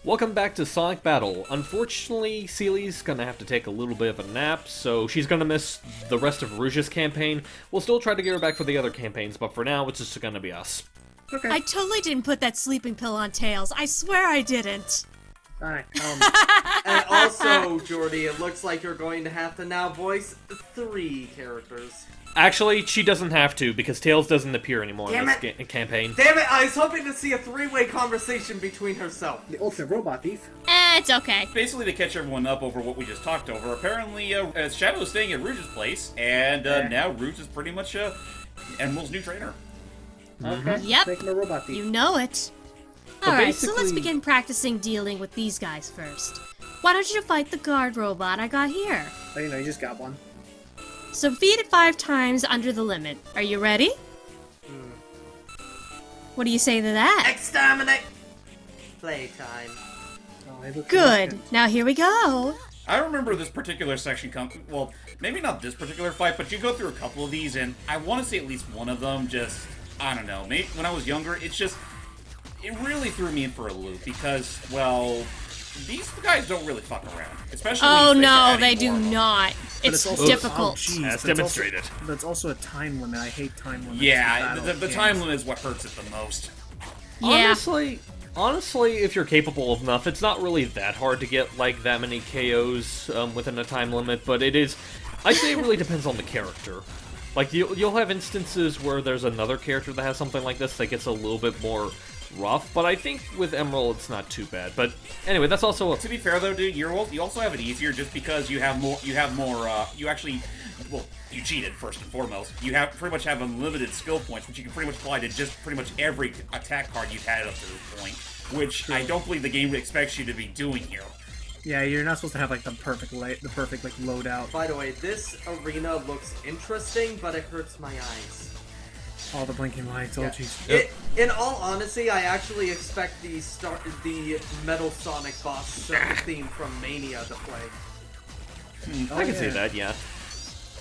Welcome back to Sonic Battle. Unfortunately, Seely's gonna have to take a little bit of a nap, so she's gonna miss the rest of Rouge's campaign. We'll still try to get her back for the other campaigns, but for now, it's just gonna be us. Okay. I totally didn't put that sleeping pill on Tails. I swear I didn't. Alright, And also, Jordy, it looks like you're going to have to now voice 3 characters. Actually, she doesn't have to, because Tails doesn't appear anymore in Damn this campaign. Damn it, I was hoping to see a 3-way conversation between herself. the ultimate robot thief. It's okay. Basically, to catch everyone up over what we just talked over, apparently Shadow is staying at Rouge's place, and now Rouge is pretty much Emerald's new trainer. Okay. Yep. Make him a robot thief. You know it. But Alright, so let's basically- begin practicing dealing with these guys first. Why don't you fight the guard robot I got here? Oh, you just got one. So feed it 5 times under the limit. Are you ready? What do you say to that? Exterminate! Playtime. Oh, they look Good. Now here we go. I remember this particular section well, maybe not this particular fight, but you go through a couple of these, and I want to say at least one of them just, I don't know, maybe when I was younger, it really threw me in for a loop, because, well, these guys don't really fuck around. Especially Oh when you no, face they any do more of them. not. But It's also- difficult. Oh, geez, As that's demonstrated. That's also a time limit. I hate time limits. Yeah, with the battle time games. limit is what hurts it the most. Yeah. Honestly, if you're capable of enough, it's not really that hard to get, like, that many KOs within a time limit, but it is... I'd say it really depends on the character. Like, you'll have instances where there's another character that has something like this that gets a little bit more rough, but I think with Emerald it's not too bad. But anyway, that's also... To be fair though, dude, you also have it easier just because you actually, well, you cheated first and foremost. You pretty much have unlimited skill points, which you can pretty much apply to just pretty much every attack card you've had up to this point, which I don't believe the game expects you to be doing here. Yeah, you're not supposed to have like the perfect loadout. By the way, this arena looks interesting, but it hurts my eyes. All the blinking lights. Oh Yeah. jeez. In all honesty, I actually expect the Metal Sonic boss theme from Mania to play. I can see that, yeah.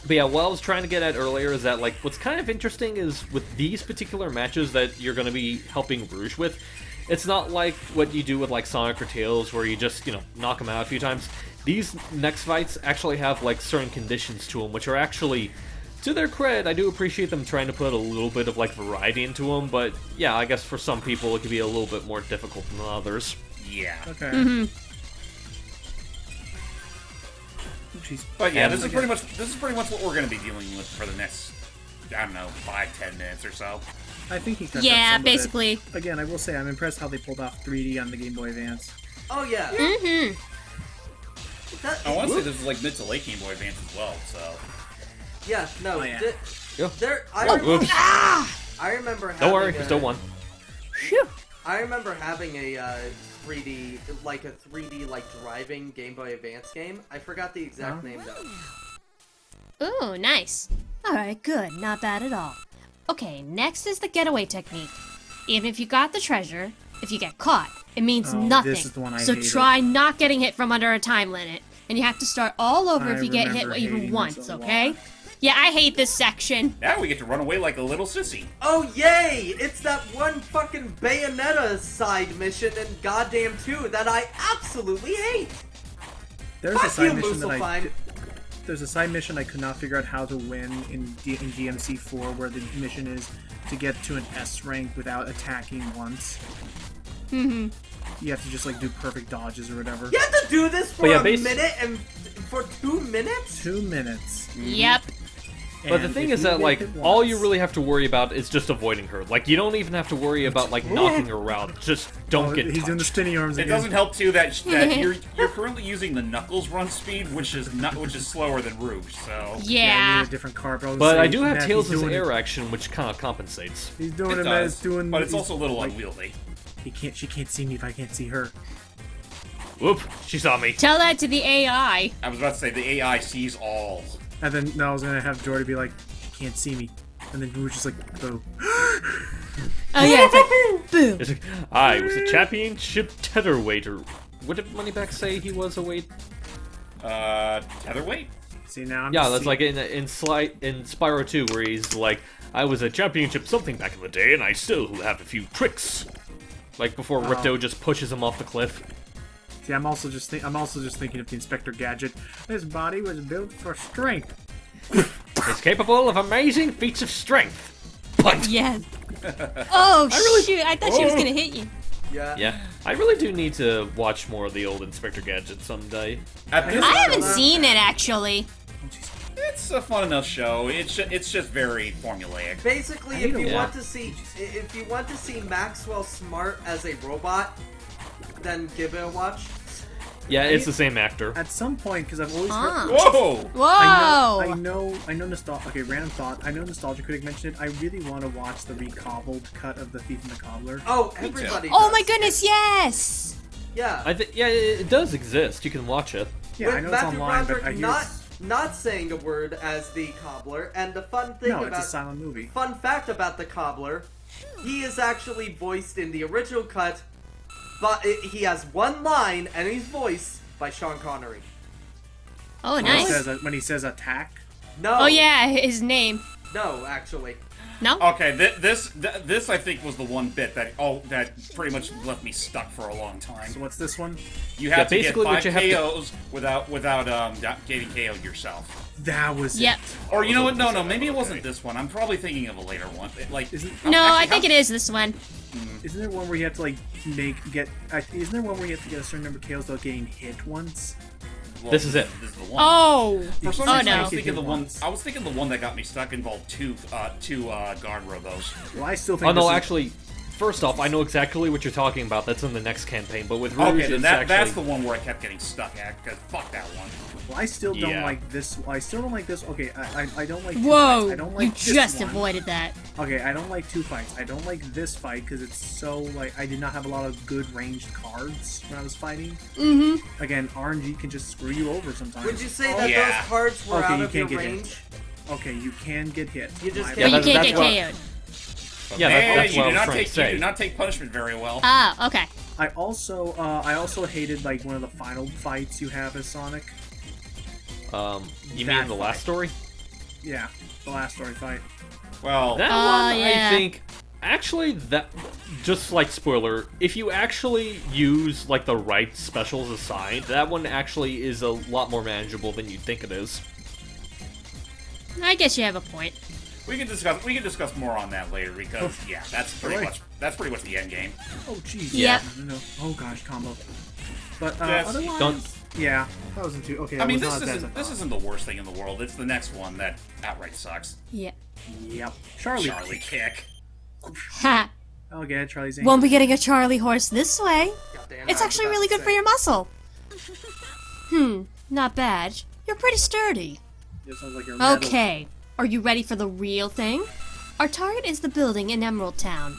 But yeah, what I was trying to get at earlier is that, like, what's kind of interesting is with these particular matches that you're going to be helping Rouge with, it's not like what you do with, like, Sonic or Tails, where you just, knock them out a few times. These next fights actually have, like, certain conditions to them, which are actually, to their cred, I do appreciate them trying to put a little bit of, like, variety into them, but yeah, I guess for some people it could be a little bit more difficult than others. Yeah. Okay. Mm-hmm. Oh, jeez. But yeah, And- this is pretty much what we're going to be dealing with for the next, I don't know, 5-10 minutes or so. I think he touched Yeah, some of it. basically. Again, I will say I'm impressed how they pulled off 3D on the Game Boy Advance. Oh yeah. Mm-hmm. I want to say this is like mid to late Game Boy Advance as well, so... Yeah, no. Oh, yeah. Yeah. I Oops. remember having Don't worry, a, there's still one. Phew. I remember having a 3D, like a 3D like driving Game Boy Advance game. I forgot the exact name though. Ooh, nice. Alright, good. Not bad at all. Okay, next is the getaway technique. Even if you got the treasure, if you get caught, it means Oh, nothing. this is the one I so hated. try not getting hit from under a time limit. And you have to start all over I if you get hit remember even hating once, this a okay? lot. Yeah, I hate this section. Now we get to run away like a little sissy. Oh yay! It's that one fucking Bayonetta side mission in Goddamn 2 that I absolutely hate. There's a Fuck side you, mission that Musafine. There's a side mission I could not figure out how to win in DMC4, where the mission is to get to an S rank without attacking once. Mm-hmm. You have to just like do perfect dodges or whatever. You have to do this for But yeah, a minute and for 2 minutes? 2 minutes. Yep. But the And thing if is you that, get like, hit all once- you really have to worry about is just avoiding her. Like, you don't even have to worry about, like, knocking her out. Just don't Oh, get he's doing the touched. spinny arms It again. doesn't help too that you're currently using the Knuckles run speed, which is slower than Rouge. So Yeah, Yeah. you need a different car. But I do have Matt, Tails' he's doing air it. action, which kind of compensates. He's doing it it, Matt. does, It's doing. but it's he's- also a little like, unwieldy. She can't see me if I can't see her. Whoop, she saw me. Tell that to the AI. I was about to say the AI sees all. And then now I was gonna have Jordy be like, "You can't see me," and then we were just like, "Boo." Oh yeah, it's like, boom. It's like, I was a championship tetherweight, or what did Moneyback say he was a weight? Tetherweight? See now. I'm Yeah, just that's like in Spyro 2, where he's like, I was a championship something back in the day, and I still have a few tricks. Like before Oh. Ripto just pushes him off the cliff. See, I'm also just thinking of the Inspector Gadget. His body was built for strength. He's capable of amazing feats of strength. Punch. Yes. Oh, shoot. I thought she was going to hit you. Yeah. Yeah, I really do need to watch more of the old Inspector Gadget someday. At this, I haven't seen it, actually. it's a fun enough show. It's just very formulaic. Basically, if you Yeah. want to see Maxwell Smart as a robot, then give it a watch. Yeah, it's the same actor. At some point, because I've always Ah. heard. Whoa! Whoa! I know. Nostalgia. Okay, random thought. I know Nostalgia Critic mentioned it. I really want to watch the recobbled cut of The Thief and the Cobbler. Oh, everybody. Oh does. my goodness, yes! Yeah. I think yeah, it does exist. You can watch it. Yeah, I With know it's Matthew online, Broderick but I hear not saying a word as the cobbler. And the fun thing no, it's about a silent movie. fun fact about the cobbler, he is actually voiced in the original cut, but he has one line and he's voiced by Sean Connery. Oh, When nice. when he says attack. No. Oh, yeah, his name. No, actually. No? Okay, this I think was the one bit that pretty much left me stuck for a long time. So what's this one? You have to get basically what 5 you have to- KOs without getting KO'd yourself. That was Yep. Or you know what? No, maybe it wasn't this one. I'm probably thinking of a later one. No, I think it is this one. Isn't there one where you have to like Isn't there one where you have to get a certain number of kills without getting hit once? This is it. This is the one. Oh! For some Oh, reason, I no. was thinking the one. Once. I was thinking the one that got me stuck involved two guard robos. Well, I still think. Oh no, this is- actually, first off, I know exactly what you're talking about. That's in the next campaign. But with Rouge, Okay, then it's that's actually the one where I kept getting stuck at. Cause fuck that one. Well, I still don't Yeah. like this. I still don't like this. Okay, I don't like. Two Whoa! fights. I don't like You this just one. avoided that. Okay, I don't like two fights. I don't like this fight because it's so like I did not have a lot of good ranged cards when I was fighting. Mm-hmm. Again, RNG can just screw you over sometimes. Would you say that yeah. those cards were Okay, out you of your can't get range? Okay, you can get hit. You just My can't- But bad. you Yeah, can't that's get what- KO'd. Yeah, Man, that's you what I do was not trying take to say. you do not take punishment very well. Ah, okay. I also hated like one of the final fights you have as Sonic. You That mean the last fight. story? Yeah, the last story fight. Well, That one, yeah. I think. Actually, that just like spoiler, if you actually use like the right specials assigned, that one actually is a lot more manageable than you'd think it is. I guess you have a point. we can discuss more on that later because yeah, that's pretty Alright. much the end game. Oh jeez. Yep. No. Oh gosh, combo. But Yes. otherwise, Don't- yeah, that wasn't too. Okay, I mean, that was this not as bad as I isn't this thought. isn't the worst thing in the world. It's the next one that outright sucks. Yeah. Yep. Charlie. Charlie kick. Ha! Okay, Charlie's Angel. Won't be getting a Charlie horse this way. Goddamn, It's I was actually about really to good say. for your muscle. Not bad. You're pretty sturdy. It sounds like you're metal. Okay, are you ready for the real thing? Our target is the building in Emerald Town.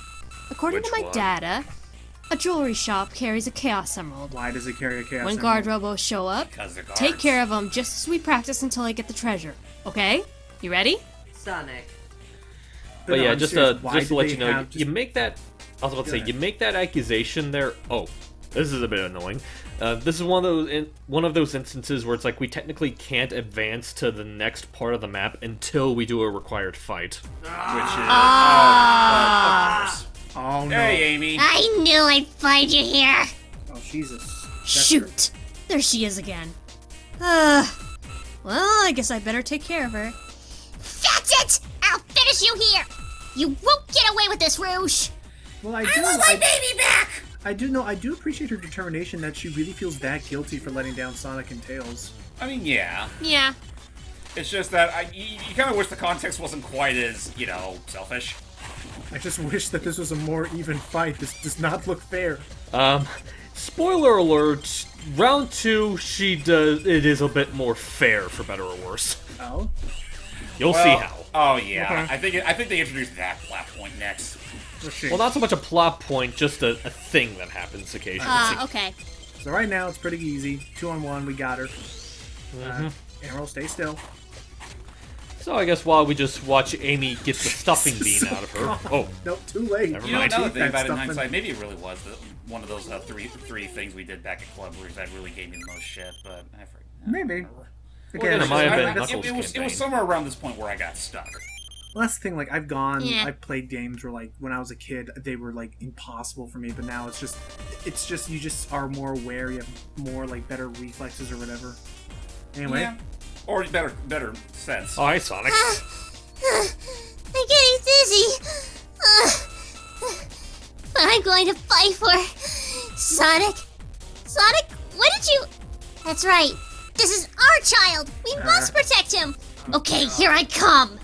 According to Which my one? data, a jewelry shop carries a Chaos Emerald. Why does it carry a chaos? When Emerald? guard robos show up, Because they're guards. take care of them just as we practice until I get the treasure. Okay? You ready? Sonic. But no, yeah, I'm just serious, to why just to did let they you know, have you just- make that. I was about to say, Go you ahead. make that accusation there. Oh, this is a bit annoying. This is one of those instances where it's like we technically can't advance to the next part of the map until we do a required fight. Which is Ah. of course. Oh no. Hey, Amy. I knew I'd find you here! Oh Jesus. Shoot! There she is again. Well, I guess I better take care of her. That's it! I'll finish you here! You won't get away with this, Rouge! Well, I baby back! I do know. I do appreciate her determination that she really feels that guilty for letting down Sonic and Tails. I mean, yeah. Yeah. It's just that you kind of wish the context wasn't quite as, selfish. I just wish that this was a more even fight. This does not look fair. Spoiler alert: round 2, she does. It is a bit more fair, for better or worse. Oh. You'll see how. Oh yeah, Okay. I think they introduced that plot point next. Let's see. Well, not so much a plot point, just a thing that happens occasionally. Okay. So right now it's pretty easy. 2-on-1, we got her. Mm-hmm. Emerald, stay still. So I guess while we just watch Amy get the stuffing bean out of her. Oh, Nope, too late. Never You know, mind. another thing That about it in stuff in- hindsight, maybe it really was one of those three things we did back at Club Rouge that really gave me the most shit, but I forget. Maybe. Well, Again, it might have been it, Knuckles' it was campaign. somewhere around this point where I got stuck. well, that's the thing. Like I've Yeah. played games where like when I was a kid they were like impossible for me, but now it's just it's just you just are more aware. You have more like better reflexes or whatever. Anyway, Yeah. Or better sense. Oh, hi, Sonic. I'm getting dizzy. I'm going to fight for Sonic. Sonic, what did you... That's right. This is our child. We must protect him. Okay, here I come.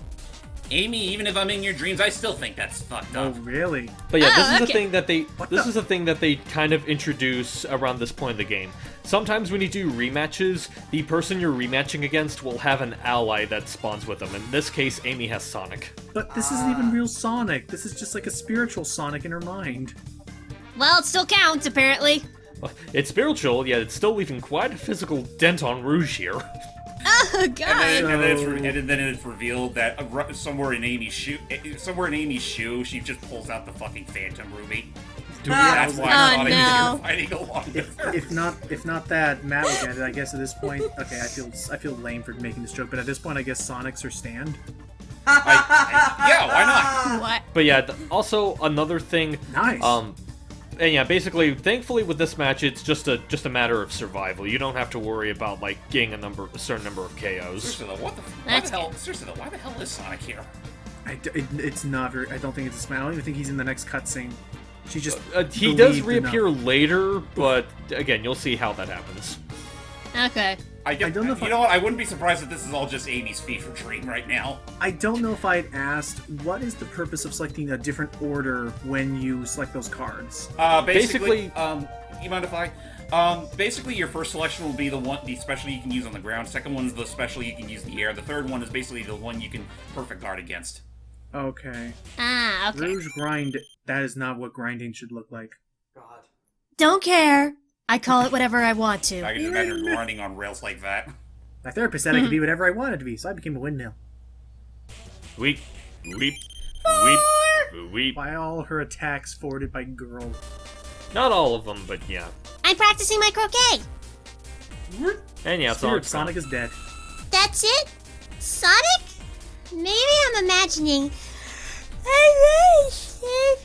Amy, even if I'm in your dreams, I still think that's fucked oh up. really? But yeah, this Oh, is the okay. thing that they What this the- is the thing that they kind of introduce around this point in the game. Sometimes when you do rematches, the person you're rematching against will have an ally that spawns with them. In this case, Amy has Sonic. But this isn't even real Sonic. This is just like a spiritual Sonic in her mind. Well, it still counts, apparently. It's spiritual, yet it's still leaving quite a physical dent on Rouge here. Oh, God. And then it's revealed that somewhere in Amy's shoe, she just pulls out the fucking Phantom Ruby. That's why Oh, Sonic is no. here fighting along with her. If not that, Matt would get it. I guess at this point, okay, I feel lame for making this joke, but at this point, I guess Sonic's her stand. Yeah, why not? What? But yeah, also another thing. Nice. And yeah, basically, thankfully with this match, it's just a matter of survival. You don't have to worry about like getting a certain number of KOs. Seriously though, That's why the hell is Sonic here? It's not very. I don't think it's a smash. I don't even think he's in the next cutscene. She just. He does believed reappear enough. later, but again, you'll see how that happens. Okay. I don't know if you know what? I wouldn't be surprised if this is all just Amy's fever dream right now. I don't know if I'd asked what is the purpose of selecting a different order when you select those cards. Basically, you mind if I? Basically, your first selection will be the special you can use on the ground. Second one is the special you can use in the air. The third one is basically the one you can perfect guard against. Okay. Ah, okay. Rouge grind. That is not what grinding should look like. God. Don't care. I call it whatever I want to. I can just imagine grinding on rails like that. My therapist said I could be whatever I wanted to be, so I became a windmill. Weep, weep, weep, weep. By all her attacks forwarded by girl. Not all of them, but yeah. I'm practicing my croquet. And yeah, Spirit Sonic. Sonic is dead. That's it? Sonic? Maybe I'm imagining.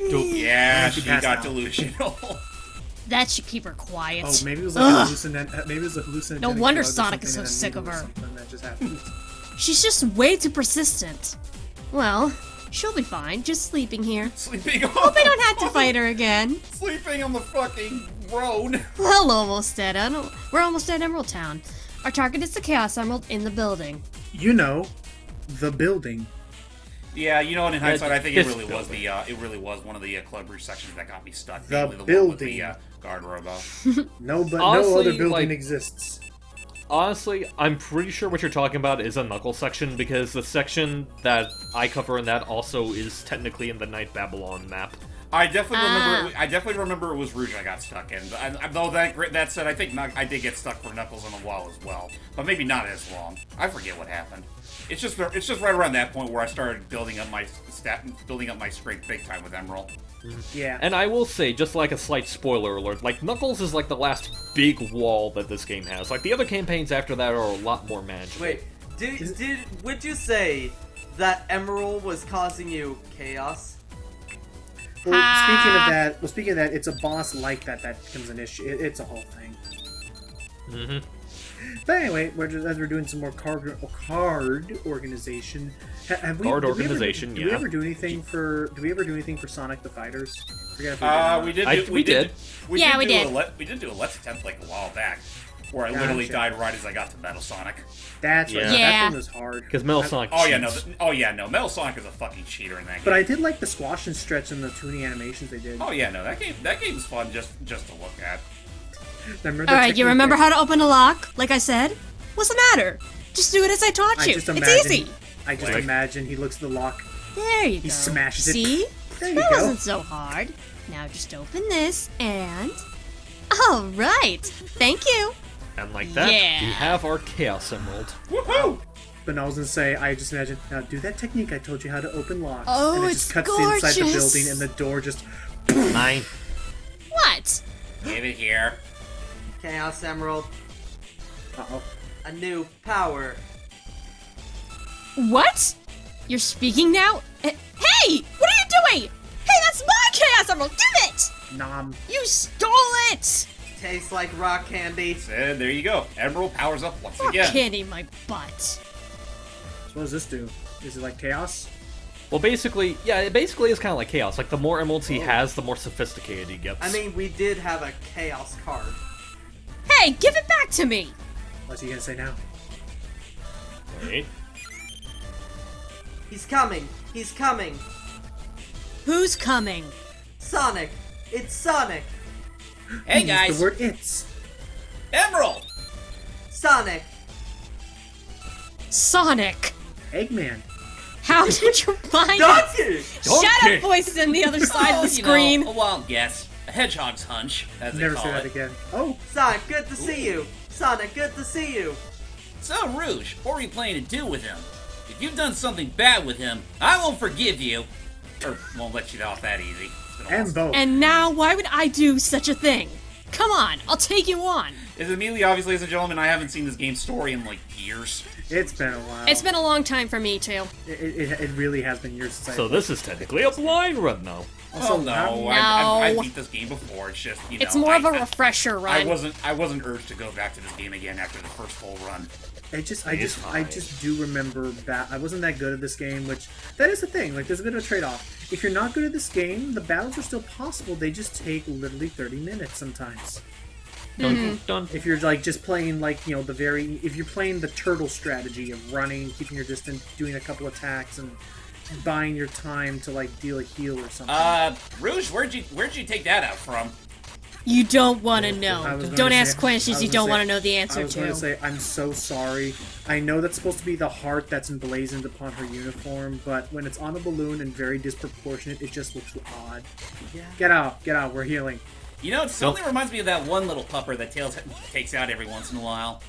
Yeah, she she passed got out. delusional. That should keep her quiet. Oh, maybe it was like a hallucinant. Maybe it was a hallucinogenic. No wonder drug or Sonic is something so in a sick of movie or her. something That just happened. She's just way too persistent. Well, she'll be fine, just sleeping here. Sleeping on Hope I don't have to fight her again. Sleeping on the fucking road. Well, almost dead. We're almost at Emerald Town. Our target is the Chaos Emerald in the building. You know, the building. Yeah, you know what? In hindsight, I think it this really was building. it really was one of the Club Rouge sections that got me stuck. The Namely the one with building. the guard robo. No, but no Honestly, other building like- exists. Honestly, I'm pretty sure what you're talking about is a Knuckles section, because the section that I cover in that also is technically in the Night Babylon map. I definitely remember it was Rouge I got stuck in. Though that said, I think I did get stuck for Knuckles on the wall as well, but maybe not as long. I forget what happened. It's just right around that point where I started building up my strength big time with Emerald. Yeah. And I will say, just like a slight spoiler alert, like Knuckles is like the last big wall that this game has. Like the other campaigns after that are a lot more manageable. Wait, would you say that Emerald was causing you chaos? Well, speaking of that, it's a boss like that becomes an issue. It's a whole thing. Mm-hmm. But anyway, as we're doing some more card organization. Have we? Card did we ever- organization, Do we yeah. ever do anything for? Do we ever do anything for Sonic the Fighters? Forget if We did. did. We did. We Yeah, did. we do did. We did do a Let's attempt like a while back, where I literally Gotcha. died right as I got to Metal Sonic. That's right. Yeah. That Yeah. one was hard. Because Metal Sonic Oh yeah, no. cheats. No. Metal Sonic is a fucking cheater in that game. But I did like the squash and stretch and the tuning animations they did. Oh yeah, no. That game's fun just to look at. Remember the Alright, you technique remember that- how to open a lock, like I said? What's the matter? Just do it as I taught I you. just It's imagine. easy. I just Like- imagine he looks at the lock. There you go. He smashes it. See? There you That go. wasn't so hard. Now just open this and... Alright. Thank you. And like that, Yeah. we have our Chaos Emerald. Woohoo! But I was gonna say, I just imagine, now do that technique I told you how to open locks. Oh, and it it's just cuts inside the gorgeous. building and the door just. Mine. What? Give it here. Chaos Emerald, Uh-oh. a new power. What? You're speaking now? Hey! What are you doing? Hey, that's my Chaos Emerald! Give it! Nom. You stole it! Tastes like rock candy. And there you go. Emerald powers up once Rock again. candy my butt. So what does this do? Is it like chaos? Well, basically, yeah, it basically is kind of like Chaos. Like, the more emeralds he has, the more sophisticated he gets. I mean, we did have a chaos card. Hey, give it back to me! What's he gonna say now? Wait. He's coming. He's coming. Who's coming? Sonic. It's Sonic. Hey Use guys, the word it's. Emerald. Sonic. Sonic! Eggman. How did you find Donkey! it? Shut up, voices on the other side of the screen. A wild guess. A hedgehog's hunch, as they Never call say that it. again. Oh, Sonic, good to see you. Sonic, good to see you. So, Rouge, what are you planning to do with him? If you've done something bad with him, I won't forgive you. Or won't let you off that easy. It's been a and while. both. And now, why would I do such a thing? Come on, I'll take you on. Is immediately obvious, ladies and gentlemen, I haven't seen this game's story in like years. It's been a while. It's been a long time for me, too. It really has been years since I. So this is technically a blind run now. Oh no, No. I beat this game before. It's just It's more of a refresher I run. wasn't urged to go back to this game again after the first full run. I It's fine. just do remember that I wasn't that good at this game, which that is the thing. Like, there's a bit of a trade-off. If you're not good at this game, the battles are still possible. They just take literally 30 minutes sometimes. Dun, dun. If you're like just playing like if you're playing the turtle strategy of running, keeping your distance, doing a couple attacks, and buying your time to like deal a heal or something. Rouge, where'd you take that out from? You don't want to I know. was gonna Don't say- ask I questions was you gonna don't say- want to know the I answer was going to to. say, I'm so sorry. I know that's supposed to be the heart that's emblazoned upon her uniform, but when it's on a balloon and very disproportionate, it just looks odd. Yeah. Get out, we're healing. You know, it suddenly reminds me of that one little pupper that Tails takes out every once in a while.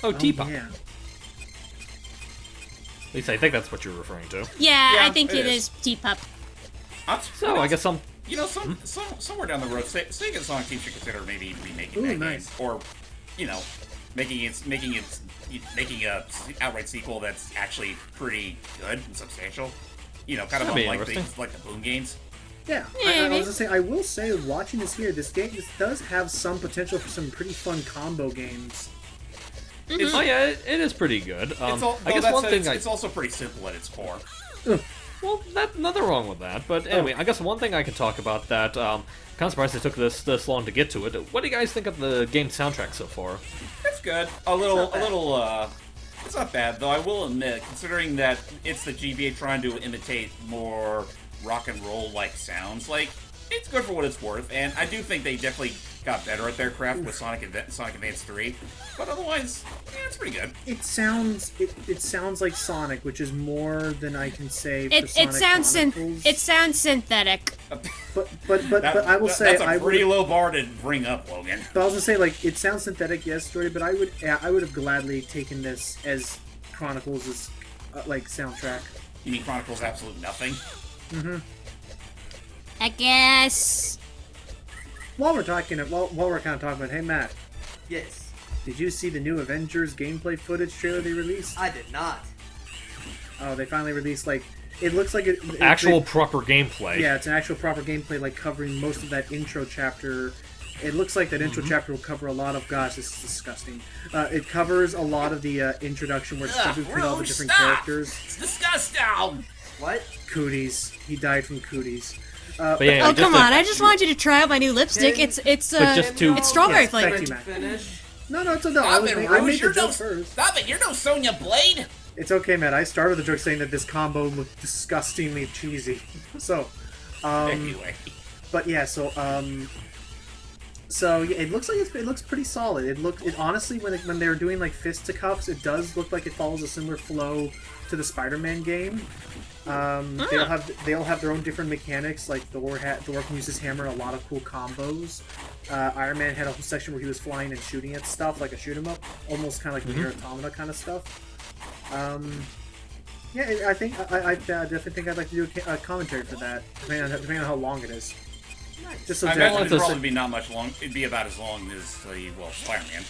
Oh, Teapot. Yeah. At least I think that's what you're referring to. Yeah, Yeah, I think it it is. is Teapup. So I guess some. You know, somewhere down the road, Sega and Sonic Team should consider maybe remaking Ooh, that nice. game, or making a outright sequel that's actually pretty good and substantial. You know, kind of That'd be unlike interesting. the Boom games. Yeah, I was gonna say, I will say, watching this here, this does have some potential for some pretty fun combo games. It's, Oh yeah, it is pretty good. it's all, I guess that one said, thing it's also pretty simple at its core. Well, nothing wrong with that. But anyway, I guess one thing I could talk about that. Kind of surprised it took this long to get to it. What do you guys think of the game soundtrack so far? It's good. It's not bad though. I will admit, considering that it's the GBA trying to imitate more rock and roll like sounds, like it's good for what it's worth. And I do think they definitely got better at their craft with Sonic Advance 3. But otherwise, yeah, it's pretty good. It sounds like Sonic, which is more than I can say for It Sonic sounds Chronicles. it sounds synthetic. But I will say that's a I pretty would. low bar to bring up, Logan. But I was gonna say, like, it sounds synthetic, yes, Jordy. But I would have gladly taken this as Chronicles' like soundtrack. You mean Chronicles Absolute Nothing? I guess. While we're kind of talking about, hey Matt, Yes. did you see the new Avengers gameplay footage trailer they released? I did not. Oh, they finally released, like, it looks like it Actual proper gameplay. yeah, it's an actual proper gameplay, like covering most of that intro chapter. It looks like that intro chapter will cover a lot of. Gosh, this is disgusting. It covers a lot of the introduction where it's between all the Rouge, different stop! characters. It's disgusting! What? Cooties. He died from cooties. But yeah, Oh just come to- on! I just wanted you to try out my new lipstick. Can- It's But just to- it's strawberry Yes, thank flavored. you, Matt. Finish. No, it's no. Stop it, I Rouge! made the You're no, joke first. stop it! You're no Sonya Blade! It's okay, Matt. I started the joke saying that this combo looked disgustingly cheesy. So, Anyway. but yeah, so yeah, it looks like it looks pretty solid. It honestly, when they were doing like fisticuffs, it does look like it follows a similar flow to the Spider-Man game. They'll have their own different mechanics. Like Thor can use his hammer in a lot of cool combos. Iron Man had a whole section where he was flying and shooting at stuff like a shoot 'em up, almost kind of like Nier Automata kind of stuff. Yeah, I think I definitely think I'd like to do a commentary for that, depending on how long it is. Just so I Jack- imagine it's it'd a- probably be not much long. It'd be about as long as Spider-Man.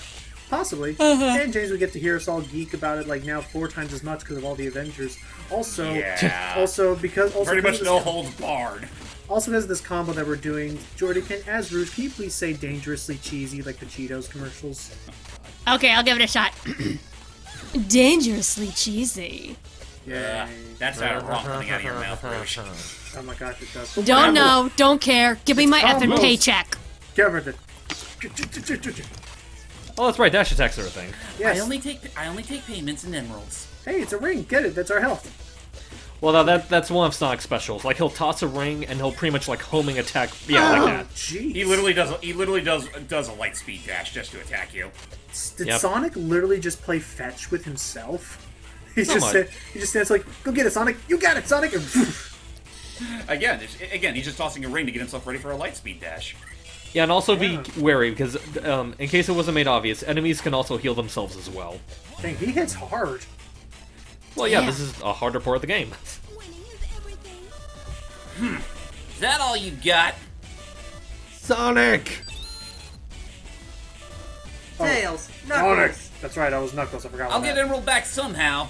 Possibly. And James would get to hear us all geek about it like now 4 times as much because of all the Avengers. Also, Yeah. also because Pretty much of no this- holds barred. Also, because of this combo that we're doing, Jordy, as Rouge, can you please say dangerously cheesy like the Cheetos commercials? Okay, I'll give it a shot. Dangerously cheesy. Yeah. That sounded wrong coming out of your mouth, Rouge. Oh my gosh, it does. Don't know, don't care. Give me my effing almost- paycheck. Give it. Oh, that's right. Dash attacks are a thing. Yes. I only take payments in emeralds. Hey, it's a ring. Get it. That's our health. Well, now that's one of Sonic's specials. Like, he'll toss a ring and he'll pretty much like homing attack. Yeah, like that. Jeez. He literally does a light speed dash just to attack you. Did Yep. Sonic literally just play fetch with himself? He Somewhat. just stands like, go get it, Sonic. You got it, Sonic. And Again, he's just tossing a ring to get himself ready for a light speed dash. Yeah, and also be wary because in case it wasn't made obvious, enemies can also heal themselves as well. dang, he hits hard. Well, yeah, Damn. this is a harder part of the game. Is that all you got? Sonic. Tails, Sonic. Knuckles. That's right. I was Knuckles. I forgot. I'll about get that. Emerald back somehow.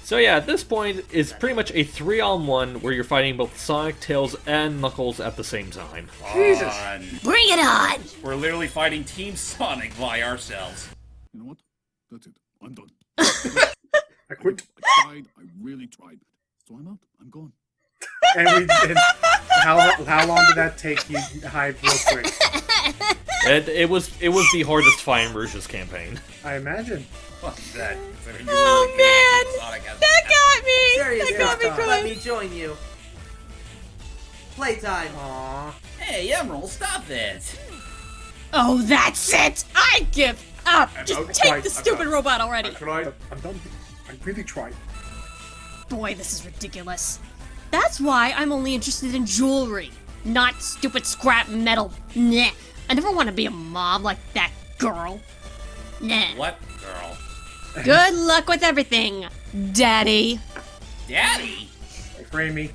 So yeah, at this point, it's pretty much a 3-on-1 where you're fighting both Sonic, Tails, and Knuckles at the same time. Jesus. Fun. Bring it on! We're literally fighting Team Sonic by ourselves. You know what? That's it. I'm done. I quit. I tried. I really tried. So I'm out. I'm gone. And how long did that take you, Hive, real quick? It was the hardest fight in Rouge's campaign. I imagine. Fuck that. Oh, man. Sonic has That got me! Seriously, That got me Stop. let crying. me join you. Playtime. Aww. Hey, Emerald, stop it! Oh, that's it! I give up! Just out. take Right, the I'm stupid out. robot already! I'm done. I really tried. Boy, this is ridiculous. That's why I'm only interested in jewelry, not stupid scrap metal. Nah. I never want to be a mob like that girl. Nah. What girl? Good luck with everything, Daddy. Daddy? They frame me.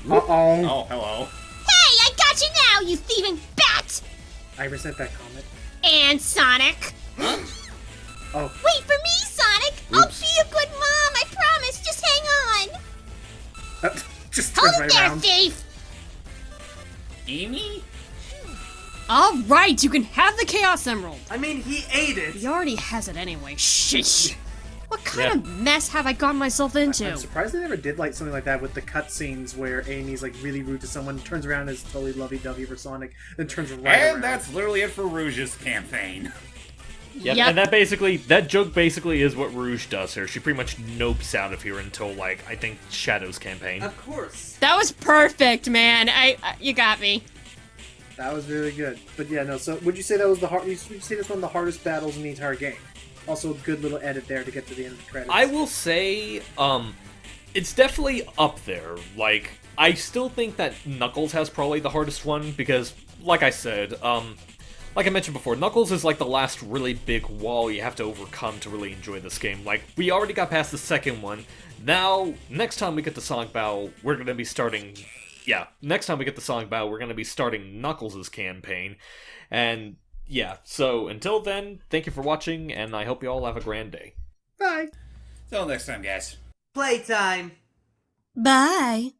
Uh-oh. Oh, hello. Hey, I got you now, you thieving bat! I resent that comment. And Sonic. Oh. Wait for me, Sonic! I'll Oops. be a good mom, I promise. Just hang on. Just turns Hold right there, around. thief! Amy? All right, you can have the Chaos Emerald. I mean, he ate it. He already has it anyway. Sheesh. What kind Yeah. of mess have I gotten myself into? I'm surprised they never did like something like that with the cutscenes where Amy's like really rude to someone, turns around as totally lovey-dovey for Sonic, then turns right around. And that's literally it for Rouge's campaign. Yep, Yep. and that joke basically is what Rouge does here. She pretty much nopes out of here until, like, I think Shadow's campaign. Of course. That was perfect, man. You got me. That was really good. But yeah, no. So would you say that was the hard? Would you say that's one of the hardest battles in the entire game? Also, a good little edit there to get to the end of the credits. I will say, it's definitely up there. Like, I still think that Knuckles has probably the hardest one because, like I said, like I mentioned before, Knuckles is like the last really big wall you have to overcome to really enjoy this game. Like, we already got past the second one. Now, next time we get to Sonic Battle, we're going to be starting... Yeah, next time we get to Sonic Battle, we're going to be starting Knuckles' campaign. And, yeah, so until then, thank you for watching, and I hope you all have a grand day. Bye. Till next time, guys. Playtime. Bye.